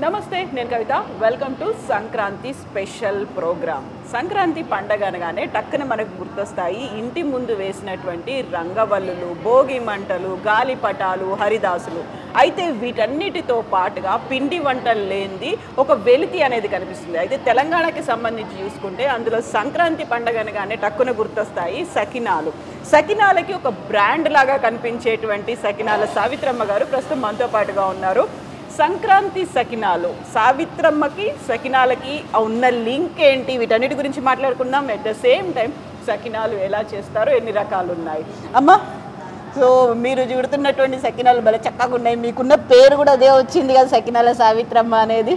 నమస్తే, నేను Kavitha. Welcome to Sankranti special programme. Sankranti పండగ అనగానే టక్కున మనకు గుర్తొస్తాయి ఇంటి ముందు వేసినటువంటి రంగవల్లులు, భోగి మంటలు, గాలిపటాలు, హరిదాసులు. అయితే వీటన్నిటితో పాటుగా పిండి వంటలు లేనిది ఒక వెలితి అనేది కనిపిస్తుంది. అయితే తెలంగాణకి సంబంధించి చూసుకుంటే అందులో సంక్రాంతి పండగ అనగానే టక్కున గుర్తొస్తాయి సకినాలు. సకినాలకి ఒక బ్రాండ్ లాగా కనిపించేటువంటి సకినాల సావిత్రమ్మ గారు ప్రస్తుతం మనతో పాటుగా ఉన్నారు. సంక్రాంతి సకినాలు, సావిత్రమ్మకి సకినాలకి ఉన్న లింక్ ఏంటి, వీటన్నిటి గురించి మాట్లాడుకుందాం. అట్ ద సేమ్ టైం సకినాలు ఎలా చేస్తారో, ఎన్ని రకాలు ఉన్నాయి. అమ్మ, సో మీరు చూడుతున్నటువంటి సకినాలు భలే చక్కగా ఉన్నాయి. మీకున్న పేరు కూడా అదే వచ్చింది కదా, సకినాల సావిత్రమ్మ అనేది.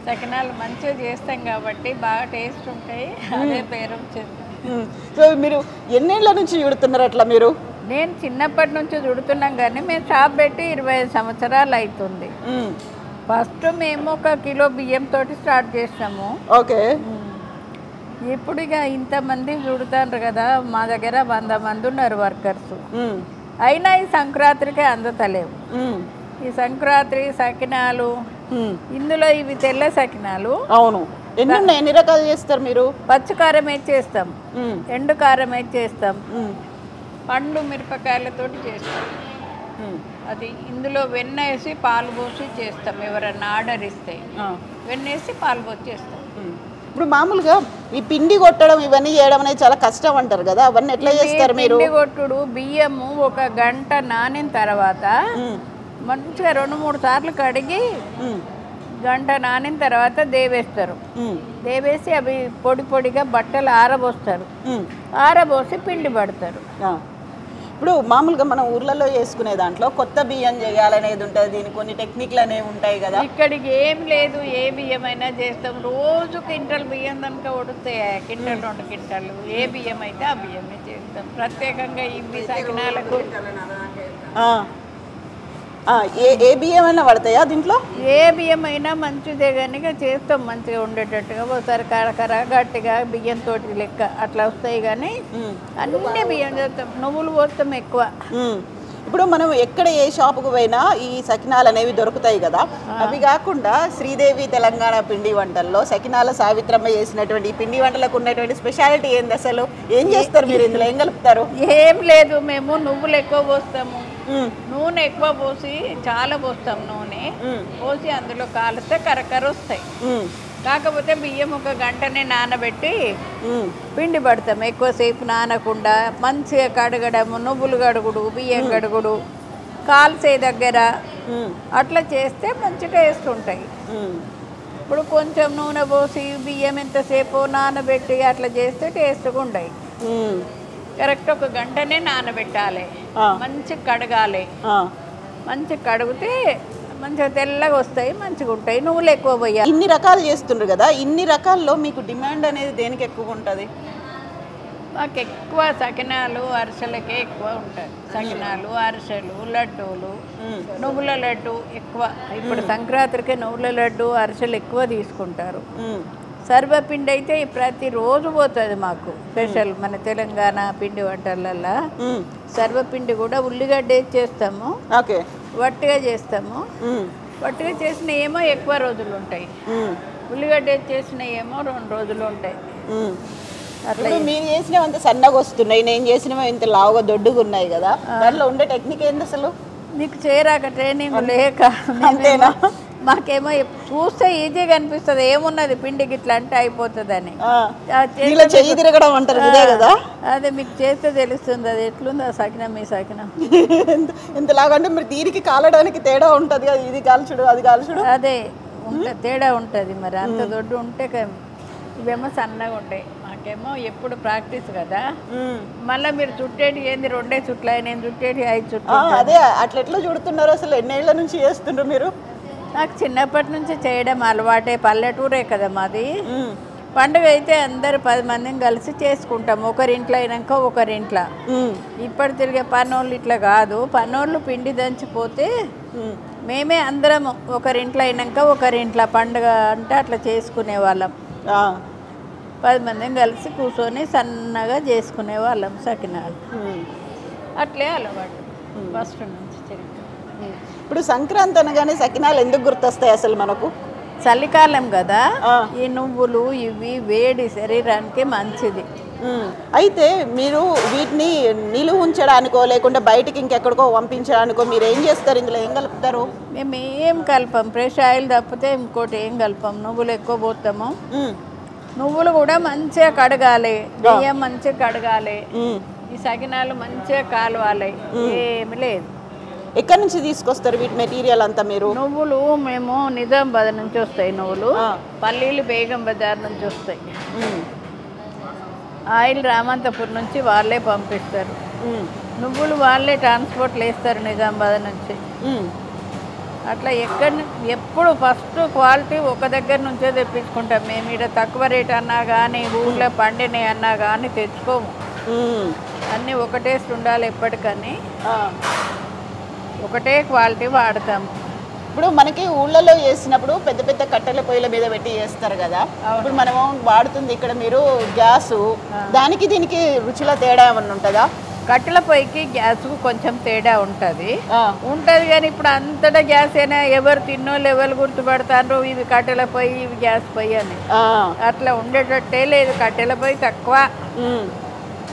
సకినాలు మంచిగా చేస్తాం కాబట్టి బాగా టేస్ట్ ఉంటాయి, అదే పేరు వచ్చింది. సో మీరు ఎన్నేళ్ళ నుంచి చూడుతున్నారు అట్లా? మీరు నేను చిన్నప్పటి నుంచి చుడుతున్నాం కానీ మేము షాప్ పెట్టి 25 సంవత్సరాలు అవుతుంది. ఫస్ట్ మేము 1 కిలో బియ్యంతో స్టార్ట్ చేసినాము. ఓకే. ఇప్పుడు ఇక ఇంతమంది చుడుతారు కదా, మా దగ్గర 100 మంది ఉన్నారు వర్కర్స్. అయినా ఈ సంక్రాంతికే అందుతలేవు. ఈ సంక్రాంతి సకినాలు, ఇందులో ఇవి తెల్ల సకినాలు. అవును. ఎన్ని రకాలు చేస్తారు మీరు? పచ్చి కారం వేసి చేస్తాం, ఎండు కారం వేసి చేస్తాం, పండు మిరపకాయలతోటి చేస్తాం. అది ఇందులో వెన్న వేసి పాలు పోసి చేస్తాం. ఎవరన్నా ఆర్డర్ ఇస్తే వెన్న వేసి పాలు పోసి చేస్తాం. ఇప్పుడు మామూలుగా ఈ పిండి కొట్టడం ఇవన్నీ చేయడం అనేది చాలా కష్టం అంటారు కదా, అవన్నీ ఎట్లా చేస్తారు మీరు? పిండి కొట్టుడు, బియ్యము 1 గంట నానిన తర్వాత మంచిగా 2-3 సార్లు కడిగి గంట నానిన తర్వాత దేవేస్తారు. దేవేసి అవి పొడి పొడిగా బట్టలు ఆరబోస్తారు. ఆరబోసి పిండి పడతారు. ఇప్పుడు మామూలుగా మనం ఊర్లలో చేసుకునే దాంట్లో కొత్త బియ్యం చేయాలనేది ఉంటుంది, దీనికి కొన్ని టెక్నిక్లు అనేవి ఉంటాయి కదా. ఇక్కడికి ఏం లేదు, ఏ బియ్యం అయినా చేస్తాం. రోజు క్వింటల్ బియ్యం కనుక ఉడుతాయి, క్వింటల్ 2 క్వింటాలు. ఏ బియ్యం అయితే ఆ బియ్యమే చేస్తాం. ప్రత్యేకంగా ఇవి సకినాలకు ఏ బియ్యం అయినా పడతాయా దీంట్లో? ఏ బియ్యం అయినా మంచిదే కానీ చేస్తాం మంచిగా ఉండేటట్టుగా. ఒకసారి కరకర గట్టిగా బియ్యంతో లెక్క అట్లా వస్తాయి కానీ అన్ని బియ్యం చేస్తాం. నువ్వులు పోస్తాం ఎక్కువ. ఇప్పుడు మనం ఎక్కడ ఏ షాపుకు పోయినా ఈ సకినాలు అనేవి దొరుకుతాయి కదా. అవి కాకుండా శ్రీదేవి తెలంగాణ పిండి వంటల్లో సకినాల సావిత్రమ్మ చేసినటువంటి ఈ పిండి వంటలకు ఉన్నటువంటి స్పెషాలిటీ ఏంది అసలు? ఏం చేస్తారు మీరు ఇందులో? ఏం కలుపుతారు? ఏం లేదు, మేము నువ్వులు ఎక్కువ పోస్తాము, నూనె ఎక్కువ పోసి చాలా పోస్తాం. నూనె పోసి అందులో కాలిస్తే కరకర వస్తాయి. కాకపోతే బియ్యం 1 గంటనే నానబెట్టి పిండి పడతాం. ఎక్కువసేపు నానకుండా మంచిగా కడగడము, నువ్వులు కడుగుడు, బియ్యం కడుగుడు, కాల్సే దగ్గర అట్లా చేస్తే మంచి టేస్ట్ ఉంటాయి. ఇప్పుడు కొంచెం నూనె పోసి బియ్యం ఎంతసేపు నానబెట్టి అట్లా చేస్తే టేస్ట్గా ఉంటాయి. కరెక్ట్ 1 గంటనే నానబెట్టాలి, మంచి కడగాలి. మంచి కడిగితే మంచిగా తెల్లగా వస్తాయి, మంచిగా ఉంటాయి. నువ్వులు ఎక్కువ పోయాలి. ఇన్ని రకాలు చేస్తుండ్రు కదా, ఇన్ని రకాల్లో మీకు డిమాండ్ అనేది దేనికి ఎక్కువ ఉంటుంది? మాకు ఎక్కువ సకినాలు, అరిసెలకే ఎక్కువ ఉంటుంది. సకినాలు, అరిసెలు, లడ్డూలు, నువ్వుల లడ్డు ఎక్కువ. ఇప్పుడు సంక్రాంతికే నువ్వుల లడ్డు, అరిసెలు ఎక్కువ తీసుకుంటారు. సర్వపిండి అయితే ప్రతిరోజు పోతుంది మాకు. స్పెషల్ మన తెలంగాణ పిండి వంటలల్లో సర్వపిండి కూడా ఉల్లిగడ్డ చేస్తాము, వట్టిగా చేస్తాము. వట్టిగా చేసిన ఏమో ఎక్కువ రోజులు ఉంటాయి, ఉల్లిగడ్డ చేసిన ఏమో 2 రోజులు ఉంటాయి. అట్లా మీరు చేసినవి అంత సన్నగా వస్తున్నాయి, నేను చేసినవి ఇంత లావుగా దొడ్డుగా ఉన్నాయి కదా, దాంట్లో ఉండే టెక్నిక్ ఏంటి అసలు? నీకు చేరాక ట్రైనింగ్ లేక అంతేనా? మాకేమో చూస్తే ఈజీగా అనిపిస్తుంది, ఏమున్నది పిండికి ఇట్లా అంటే అయిపోతుందని. చెయ్యి తిరగడం అంటారు కదా, అదే మీకు చేస్తే తెలుస్తుంది అది ఎట్లుంది ఆ సకినం. మీ సకినం ఎంతలాగంటే మీరు దీనికి కాలడానికి తేడా ఉంటుంది కదా, ఇది కాల్చుడు అది కాల్చుడు, అదే తేడా ఉంటుంది. మరి అంత దొడ్డు ఉంటే ఇవేమో సన్నగా ఉంటాయి. మాకేమో ఎప్పుడు ప్రాక్టీస్ కదా. మళ్ళీ మీరు చుట్టేటి ఏంది 2 చుట్ల, నేను చుట్టేటి 5 చుట్లు. అదే అట్లా ఎట్లా చుడుతున్నారు అసలు? ఎన్నేళ్ల నుంచి చేస్తుండ్రు మీరు? నాకు చిన్నప్పటి నుంచి చేయడం అలవాటే. పల్లెటూరే కదా మాది. పండుగ అయితే అందరు 10 మందిని కలిసి చేసుకుంటాం, ఒకరింట్లో అయినాక ఒకరింట్లో. ఇప్పుడు తిరిగే పనోళ్ళు ఇట్లా కాదు, పనోళ్ళు పిండి దంచిపోతే మేమే అందరం ఒకరింట్లో అయినాక ఒకరింట్లో పండుగ అంటే అట్లా చేసుకునే వాళ్ళం. 10 మందిని కలిసి కూర్చొని సన్నగా చేసుకునే వాళ్ళం సకినాలు. అట్లే అలవాటు ఫస్ట్ నుంచి. ఇప్పుడు సంక్రాంతి అనగానే సకినాలు ఎందుకు గుర్తొస్తాయి అసలు మనకు? చలికాలం కదా, ఈ నువ్వులు ఇవి వేడి శరీరానికి మంచిది. అయితే మీరు వీటిని నిలువ ఉంచడానికో లేకుంటే బయటికి ఇంకెక్కడికో పంపించడానికో మీరు ఏం చేస్తారు? ఇందులో ఏం కలుపుతారు? మేము ఏం కలపం, ఫ్రెష్ ఆయిల్ తప్పితే ఇంకోటి ఏం కలపం. నువ్వులు ఎక్కువ పోతాము. నువ్వులు కూడా మంచిగా కడగాలి, బియ్యం మంచిగా కడగాలి, ఈ సకినాలు మంచిగా కాలవాలి, ఏమి లేదు. ఎక్కడి నుంచి తీసుకొస్తారు వీటి మెటీరియల్ అంతా మీరు? నువ్వులు మేము నిజామాబాద్ నుంచి వస్తాయి నువ్వులు, పల్లీలు బేగం బజార్ నుంచి వస్తాయి, ఆయిల్ రామంతపూర్ నుంచి వాళ్ళే పంపిస్తారు, నువ్వులు వాళ్ళే ట్రాన్స్పోర్ట్లు వేస్తారు నిజామాబాద్ నుంచి. అట్లా ఎప్పుడు ఫస్ట్ క్వాలిటీ ఒక దగ్గర నుంచే తెప్పించుకుంటాం మేము. ఇక్కడ తక్కువ రేట్ అన్నా కానీ ఊళ్ళో పండినవి అన్నా కానీ తెచ్చుకోము. అన్నీ ఒక టేస్ట్ ఉండాలి ఎప్పటికని, ఒకటే క్వాలిటీ వాడతాము. ఇప్పుడు మనకి ఊళ్ళలో చేసినప్పుడు పెద్ద పెద్ద కట్టెల పొయ్యిల మీద పెట్టి చేస్తారు కదా, ఇప్పుడు మనము వాడుతుంది ఇక్కడ మీరు గ్యాసు, దానికి దీనికి రుచిలో తేడా ఏమన్నా ఉంటుందా? కట్టెల పొయ్యికి గ్యాస్కు కొంచెం తేడా ఉంటుంది కానీ ఇప్పుడు అంతటా గ్యాస్ అయినా ఎవరు తిన్నోళ్ళు ఎవరు గుర్తుపడతారు ఇవి కట్టెల పొయ్యి ఇవి గ్యాస్ పొయ్యి అని. అట్లా ఉండేటట్టే లేదు. కట్టెల పొయ్యి తక్కువ,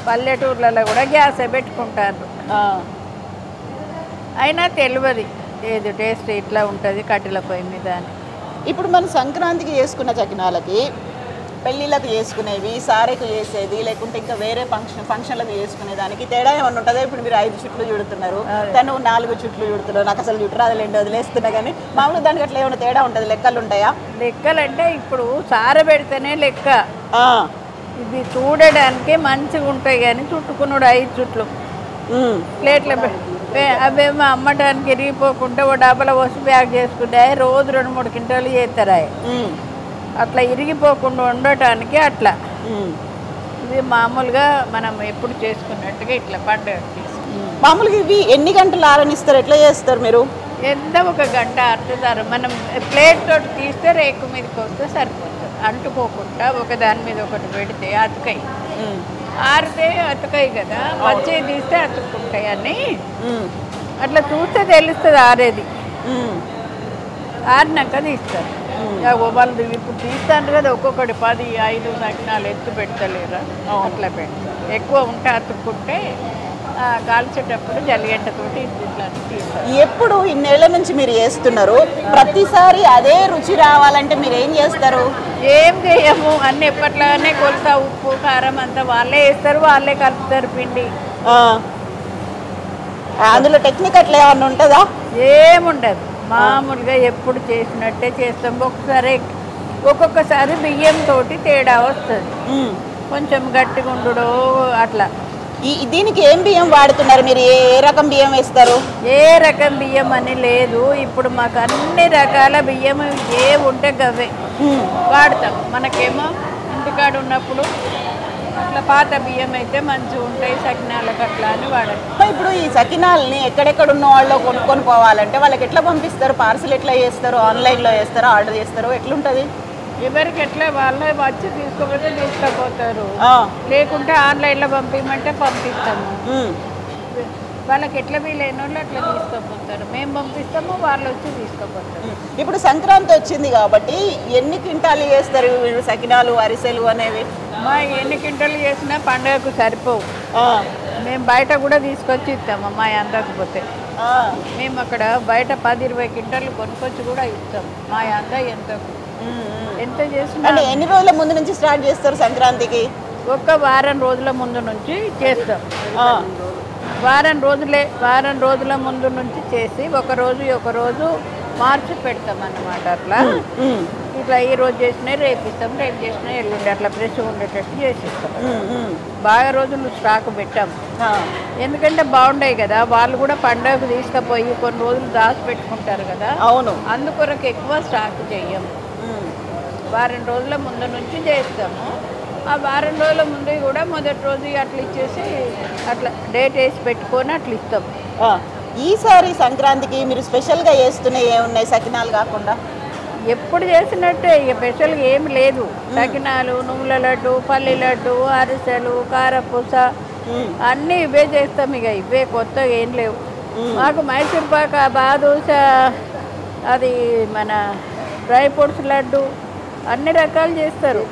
పల్లెటూర్లలో కూడా గ్యాసే పెట్టుకుంటారు. అయినా తెలియదు ఏది టేస్ట్ ఇట్లా ఉంటుంది కట్టెల పొయ్యి మీద అని. ఇప్పుడు మనం సంక్రాంతికి చేసుకున్న చకినాలకి, పెళ్ళిళ్ళకి చేసుకునేవి, సారెకు చేసేది, లేకుంటే ఇంకా వేరే ఫంక్షన్లకు చేసుకునే దానికి తేడా ఏమన్నా ఉంటుందా? ఇప్పుడు మీరు 5 చుట్లు చుడుతున్నారు, తను 4 చుట్లు చుడుతున్నారు, నాకు అసలు చుట్టు రాదులేండి వదిలేస్తున్నా, కానీ మామూలుగా దానికి అట్లా ఏమైనా తేడా ఉంటుంది? లెక్కలు ఉంటాయా? లెక్కలు అంటే ఇప్పుడు సార పెడితేనే లెక్క, ఇది చూడడానికి మంచిగా ఉంటాయి కానీ చుట్టుకున్నాడు 5 చుట్లు ప్లేట్ల అవేమో అమ్మటానికి ఇరిగిపోకుండా ఓ డబ్బల పోసి బ్యాగ్ చేసుకుంటే రోజు 2-3 క్వింటాలు చేస్తారా, అట్లా ఇరిగిపోకుండా ఉండటానికి అట్లా. ఇది మామూలుగా మనం ఎప్పుడు చేసుకున్నట్టుగా ఇట్లా పండుగ మామూలుగా. ఇవి ఎన్ని గంటలు ఆరనిస్తారు? ఎట్లా చేస్తారు మీరు? ఎంత 1 గంట ఆరుతారు. మనం ప్లేట్ తోటి తీస్తే రేకు మీదకి వస్తే సరిపోతుంది, అంటుకోకుండా ఒకదాని మీద ఒకటి పెడితే అతుకాయి, ఆరితే అతుకాయి కదా, వచ్చే తీస్తే అతుక్కుంటాయి అని అట్లా చూస్తే తెలుస్తుంది ఆరేది. ఆరినాక తీస్తారు. వాళ్ళు ఇప్పుడు తీస్తాను కదా ఒక్కొక్కటి 10-5 సకినాలు ఎత్తు పెడతలేరా, అట్లా పెడతారు. ఎక్కువ ఉంటే అతుక్కుంటే కాల్చేటప్పుడు జల్లిగంటతోటి ఇట్లా తీస్తారు. ఎప్పుడు ఇన్నేళ్ల నుంచి మీరు చేస్తున్నారు, ప్రతిసారి అదే రుచి రావాలంటే మీరు ఏం చేస్తారు? ఏం చేయము, అన్ని ఎప్పట్లానే కొలత ఉప్పు కారం అంతా వాళ్ళే వేస్తారు, వాళ్ళే కలుపుతారు పిండి. అందులో టెక్నిక్ అట్లా ఏమన్నా ఉంటుందా? ఏముండదు, మామూలుగా ఎప్పుడు చేసినట్టే చేస్తాం. ఒక్కొక్కసారి బియ్యంతో తేడా వస్తుంది, కొంచెం గట్టిగా ఉండడో అట్లా. దీనికి ఏం బియ్యం వాడుతున్నారు మీరు? ఏ రకం బియ్యం వేస్తారు? ఏ రకం బియ్యం అని లేదు, ఇప్పుడు మాకు అన్ని రకాల బియ్యం ఏ ఉంటే గవే వాడతాం. మనకేమో ఇంటికాడ ఉన్నప్పుడు అట్లా పాత బియ్యం అయితే మంచిగా ఉంటాయి సకినాలకు అట్లా అని వాడాలి. ఇప్పుడు ఈ సకినాలని ఎక్కడెక్కడ ఉన్న వాళ్ళు కొనుక్కొని పోవాలంటే వాళ్ళకి ఎట్లా పంపిస్తారు? పార్సిల్ ఎట్లా చేస్తారు? ఆన్లైన్లో చేస్తారో ఆర్డర్ చేస్తారో ఎట్లుంటుంది? ఎవరికి ఎట్లా వాళ్ళే వచ్చి తీసుకోపోతే తీసుకుపోతారు, లేకుంటే ఆన్లైన్లో పంపించమంటే పంపిస్తాము. వాళ్ళకి ఎట్లా వీలైన వాళ్ళు అట్లా తీసుకుపోతారు, మేము పంపిస్తాము, వాళ్ళు వచ్చి తీసుకుపోతారు. ఇప్పుడు సంక్రాంతి వచ్చింది కాబట్టి ఎన్ని క్వింటాలు చేస్తారు సకినాలు అరిసెలు అనేవి? మా ఎన్ని క్వింటాలు చేసినా పండుగకు సరిపోవు, మేము బయట కూడా తీసుకొచ్చి ఇస్తాము. మా అందకపోతే మేము అక్కడ బయట 10-20 క్వింటాలు కొనుక్కొచ్చి కూడా ఇస్తాం. మా అంద ఎంత చేసినా. ఎన్ని రోజుల ముందు నుంచి స్టార్ట్ చేస్తారు సంక్రాంతికి? ఒక వారం రోజుల ముందు నుంచి చేస్తాం. వారం రోజుల ముందు నుంచి చేసి ఒక రోజు మార్చి పెడతాం అన్నమాట. అట్లా ఇట్లా ఈ రోజు చేసినా రేపు ఇస్తాం, రేపు చేసినా ఎల్లుండి, అట్లా ఫ్రెష్ ఉండేటట్టు చేసిస్తాం. బాగా రోజులు స్టాక్ పెట్టాం, ఎందుకంటే బాగుంటాయి కదా, వాళ్ళు కూడా పండుగకు తీసుకుపోయి కొన్ని రోజులు దాచి పెట్టుకుంటారు కదా. అవును, అందుకొరకు ఎక్కువ స్టాక్ చెయ్యము. వారం రోజుల ముందు నుంచి చేస్తాము. ఆ వారం రోజుల ముందు కూడా మొదటి రోజు అట్లా ఇచ్చేసి అట్లా డేట్ వేసి పెట్టుకొని అట్లా ఇస్తాం. ఈసారి సంక్రాంతికి మీరు స్పెషల్గా చేస్తున్నాయి ఏమున్నాయి సకినాలు కాకుండా? ఎప్పుడు చేసినట్టే, ఇక స్పెషల్గా ఏమి లేదు. సకినాలు, నువ్వుల లడ్డు, పల్లి లడ్డు, అరిసెలు, కారపూస అన్నీ ఇవే చేస్తాం. ఇక ఇవే కొత్తగా ఏం లేవు. మాకు మైసూర్ పాక బాదుషా అది మన డ్రై ఫ్రూట్స్ లడ్డు అన్ని రకాలు చేస్తారు.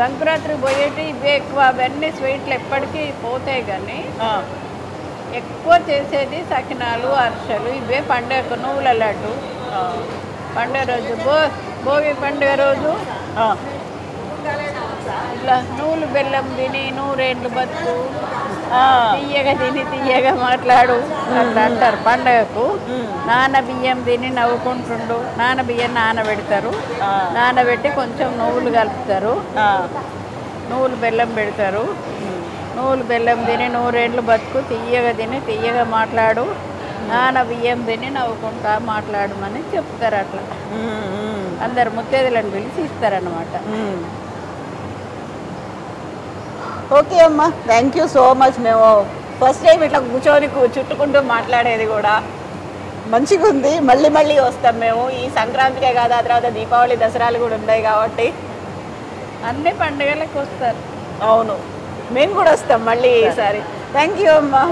సంక్రాంతి పోయేటి ఇవే ఎక్కువ, అవన్నీ స్వీట్లు ఎప్పటికీ పోతాయి. కానీ ఎక్కువ చేసేది సకినాలు, అరిసెలు ఇవే. పండుగ నువ్వుల లడ్డు పండుగ రోజు, భోగి పండుగ రోజు ఇట్లా నువ్వులు బెల్లం తిని నూరేండ్లు బతుకు, తీయగా తిని తీయగా మాట్లాడు అట్లా అంటారు. పండగకు నాన్న బియ్యం తిని నవ్వుకుంటుండు. నాన్న బియ్యం నానబెడతారు, నానబెట్టి కొంచెం నువ్వులు కలుపుతారు, నువ్వులు బెల్లం పెడతారు. నువ్వులు బెల్లం తిని నూరేండ్లు బతుకు, తీయగా తిని తీయగా మాట్లాడు, నాన్న బియ్యం తిని నవ్వుకుంటా మాట్లాడమని చెప్తారు. అట్లా అందరు ముత్తైదులను పిలిచి ఇస్తారన్నమాట. ఓకే అమ్మా, థ్యాంక్ యూ సో మచ్. మేము ఫస్ట్ టైం ఇట్లా కూర్చొని చుట్టుకుంటూ మాట్లాడేది కూడా మంచిగా ఉంది. మళ్ళీ మళ్ళీ వస్తాం మేము. ఈ సంక్రాంతికే కాదు, ఆ తర్వాత దీపావళి, దసరాలు కూడా ఉన్నాయి కాబట్టి అన్ని పండుగలకు వస్తారు. అవును, మేము కూడా వస్తాం మళ్ళీ ఈసారి. థ్యాంక్ యూ అమ్మా.